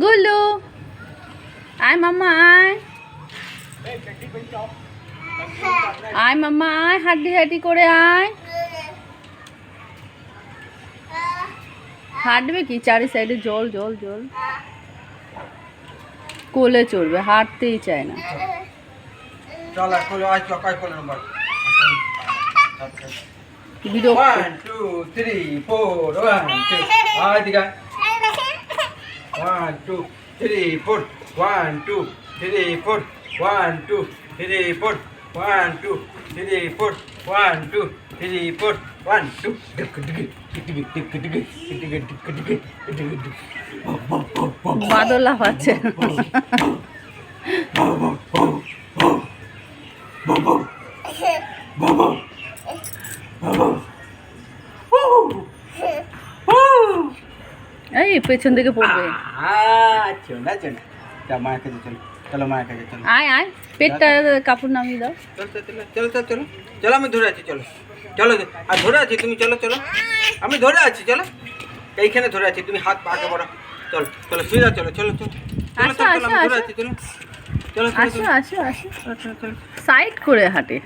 গুলু আয় মাম্মা আয় আয় মাম্মা আয়, হাড্ডি হাড্ডি করে আয়। হাঁটবে কি চারি সাইডে জল জল জল, কোলে চড়বে, হাঁটতেই চায় না। বাদল লাফাচ্ছে। এই পেছন থেকে পড়বে। আয় আয়, পেটটা কাপড় নামিয়ে দাও। চলো চলো চলো চলো, আমি ধরে আছি, চলো চলো, আর ধরে আছি, তুমি চলো চলো, আমি ধরে আছি, চলো এইখানে ধরে আছি, তুমি হাত পাকে বড়, চলো চলো শুয়ে যাও, চলো চলো চলো চলো চলো, আমি ধরে আছি, চলো চলো আসো আসো আসো, সাইড করে হাঁটে।